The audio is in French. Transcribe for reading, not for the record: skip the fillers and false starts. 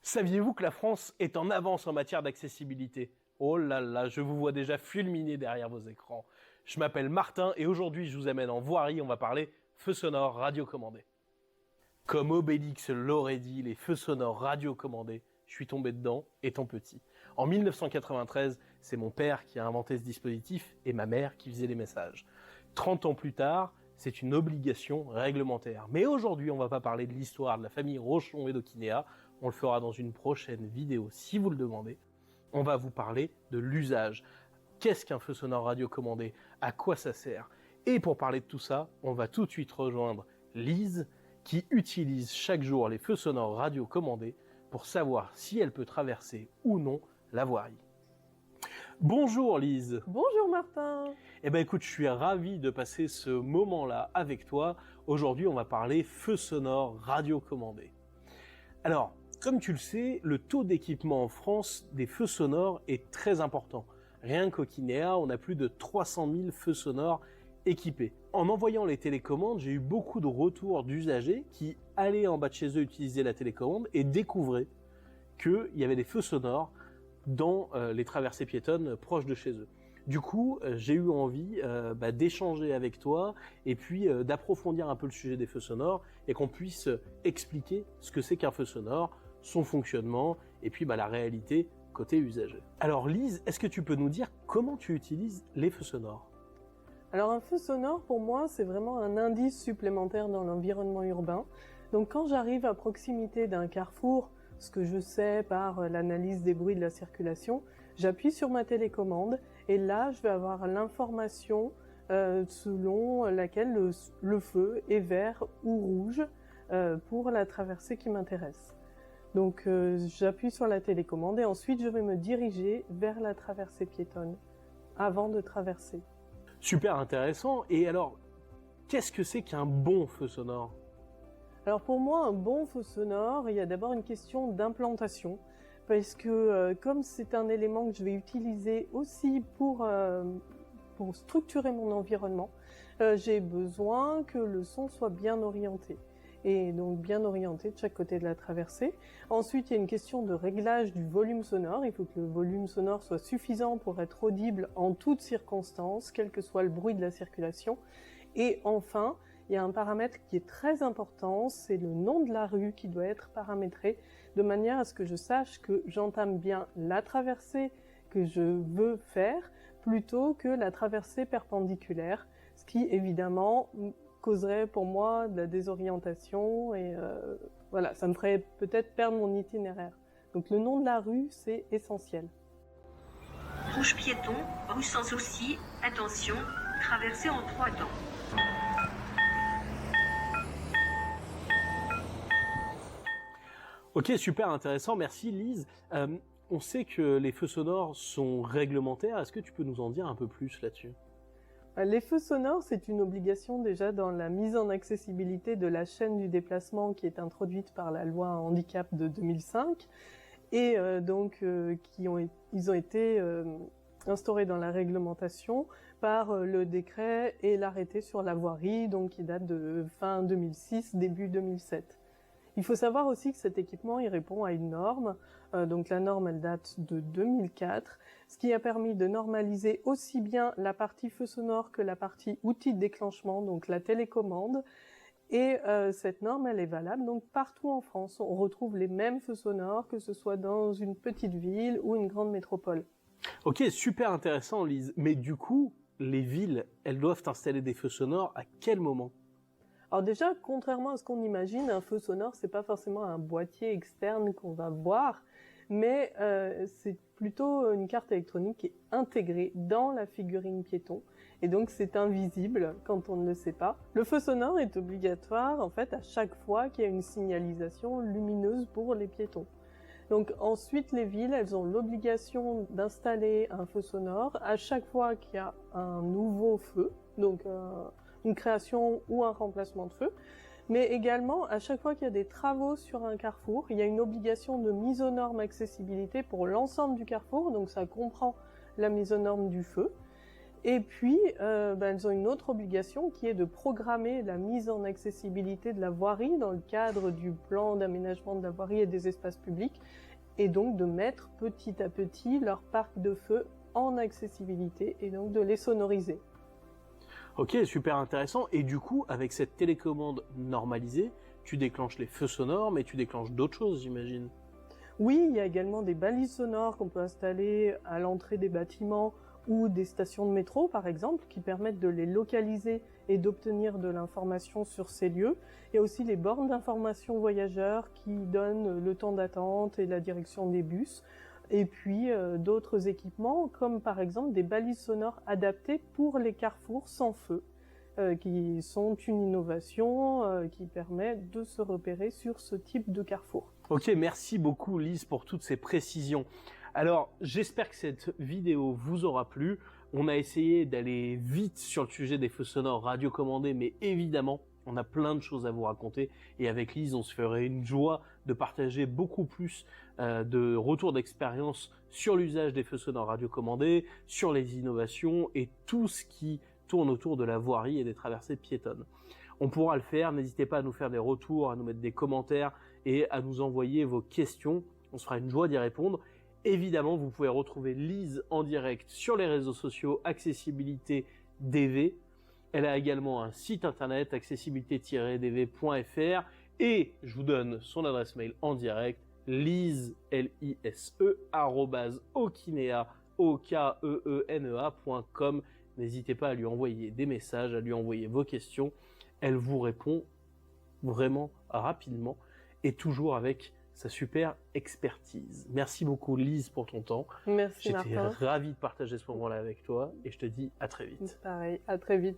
Saviez-vous que la France est en avance en matière d'accessibilité? Oh là là, je vous vois déjà fulminer derrière vos écrans. Je m'appelle Martin et aujourd'hui je vous amène en voirie, on va parler feux sonores radiocommandés. Comme Obélix l'aurait dit, les feux sonores radiocommandés, je suis tombé dedans étant petit. En 1993, c'est mon père qui a inventé ce dispositif et ma mère qui faisait les messages. 30 ans plus tard, c'est une obligation réglementaire. Mais aujourd'hui, on va pas parler de l'histoire de la famille Rochon et d'Okinéa, on le fera dans une prochaine vidéo si vous le demandez. On va vous parler de l'usage. Qu'est-ce qu'un feu sonore radiocommandé? À quoi ça sert? Et pour parler de tout ça, on va tout de suite rejoindre Lise, qui utilise chaque jour les feux sonores radiocommandés pour savoir si elle peut traverser ou non la voirie. Bonjour Lise. Bonjour Martin. Eh ben écoute, je suis ravi de passer ce moment-là avec toi. Aujourd'hui, on va parler feux sonores radiocommandés. Alors, comme tu le sais, le taux d'équipement en France des feux sonores est très important. Rien qu'au Kinéa, on a plus de 300 000 feux sonores équipés. En envoyant les télécommandes, j'ai eu beaucoup de retours d'usagers qui allaient en bas de chez eux utiliser la télécommande et découvraient qu'il y avait des feux sonores dans les traversées piétonnes proches de chez eux. Du coup, j'ai eu envie d'échanger avec toi et puis d'approfondir un peu le sujet des feux sonores et qu'on puisse expliquer ce que c'est qu'un feu sonore, son fonctionnement et puis la réalité côté usager. Alors Lise, est-ce que tu peux nous dire comment tu utilises les feux sonores? Alors un feu sonore pour moi c'est vraiment un indice supplémentaire dans l'environnement urbain. Donc quand j'arrive à proximité d'un carrefour, ce que je sais par l'analyse des bruits de la circulation, j'appuie sur ma télécommande et là je vais avoir l'information selon laquelle le feu est vert ou rouge pour la traversée qui m'intéresse. Donc j'appuie sur la télécommande et ensuite je vais me diriger vers la traversée piétonne avant de traverser. Super intéressant. Et alors, qu'est-ce que c'est qu'un bon feu sonore? Alors pour moi, un bon feu sonore, il y a d'abord une question d'implantation, parce que comme c'est un élément que je vais utiliser aussi pour structurer mon environnement, j'ai besoin que le son soit bien orienté. Et donc bien orienté de chaque côté de la traversée. Ensuite, il y a une question de réglage du volume sonore. Il faut que le volume sonore soit suffisant pour être audible en toutes circonstances, quel que soit le bruit de la circulation. Et enfin, il y a un paramètre qui est très important, c'est le nom de la rue qui doit être paramétré de manière à ce que je sache que j'entame bien la traversée que je veux faire plutôt que la traversée perpendiculaire, ce qui évidemment causerait pour moi de la désorientation et voilà, ça me ferait peut-être perdre mon itinéraire. Donc le nom de la rue, c'est essentiel. Rouge piéton, rue sans souci, attention, traversée en 3 temps. Ok, super intéressant, merci Lise. On sait que les feux sonores sont réglementaires, est-ce que tu peux nous en dire un peu plus là-dessus? Les feux sonores, c'est une obligation déjà dans la mise en accessibilité de la chaîne du déplacement qui est introduite par la loi handicap de 2005 et ils ont été instaurés dans la réglementation par le décret et l'arrêté sur la voirie, donc qui date de fin 2006, début 2007. Il faut savoir aussi que cet équipement, il répond à une norme. Donc la norme, elle date de 2004, ce qui a permis de normaliser aussi bien la partie feu sonore que la partie outil de déclenchement, donc la télécommande. Et cette norme, elle est valable donc partout en France. On retrouve les mêmes feux sonores, que ce soit dans une petite ville ou une grande métropole. Ok, super intéressant Lise. Mais du coup, les villes, elles doivent installer des feux sonores à quel moment? Alors déjà, contrairement à ce qu'on imagine, un feu sonore, c'est pas forcément un boîtier externe qu'on va voir, mais c'est plutôt une carte électronique qui est intégrée dans la figurine piéton, et donc c'est invisible quand on ne le sait pas. Le feu sonore est obligatoire, en fait, à chaque fois qu'il y a une signalisation lumineuse pour les piétons. Donc ensuite, les villes, elles ont l'obligation d'installer un feu sonore à chaque fois qu'il y a un nouveau feu, donc une création ou un remplacement de feu, mais également à chaque fois qu'il y a des travaux sur un carrefour, il y a une obligation de mise aux normes accessibilité pour l'ensemble du carrefour, donc ça comprend la mise aux normes du feu, Et puis, elles ont une autre obligation qui est de programmer la mise en accessibilité de la voirie dans le cadre du plan d'aménagement de la voirie et des espaces publics, et donc de mettre petit à petit leur parc de feu en accessibilité et donc de les sonoriser. Ok, super intéressant. Et du coup, avec cette télécommande normalisée, tu déclenches les feux sonores, mais tu déclenches d'autres choses, j'imagine. Oui, il y a également des balises sonores qu'on peut installer à l'entrée des bâtiments ou des stations de métro, par exemple, qui permettent de les localiser et d'obtenir de l'information sur ces lieux. Il y a aussi les bornes d'information voyageurs qui donnent le temps d'attente et la direction des bus. Et puis d'autres équipements, comme par exemple des balises sonores adaptées pour les carrefours sans feu, qui sont une innovation qui permet de se repérer sur ce type de carrefour. Ok, merci beaucoup Lise pour toutes ces précisions. Alors, j'espère que cette vidéo vous aura plu. On a essayé d'aller vite sur le sujet des feux sonores radiocommandés, mais évidemment, on a plein de choses à vous raconter. Et avec Lise, on se ferait une joie de partager beaucoup plus de retours d'expérience sur l'usage des feux sonores radiocommandés, sur les innovations et tout ce qui tourne autour de la voirie et des traversées piétonnes. On pourra le faire, n'hésitez pas à nous faire des retours, à nous mettre des commentaires et à nous envoyer vos questions. On se fera une joie d'y répondre. Évidemment, vous pouvez retrouver Lise en direct sur les réseaux sociaux Accessibilité DV. Elle a également un site internet accessibilité-dv.fr et je vous donne son adresse mail en direct, lise, L-I-S-E, @okinea.com. N'hésitez pas à lui envoyer des messages, à lui envoyer vos questions. Elle vous répond vraiment rapidement et toujours avec sa super expertise. Merci beaucoup Lise pour ton temps. Merci J'étais Martin. ravi de partager ce moment-là avec toi et je te dis à très vite. Pareil, à très vite.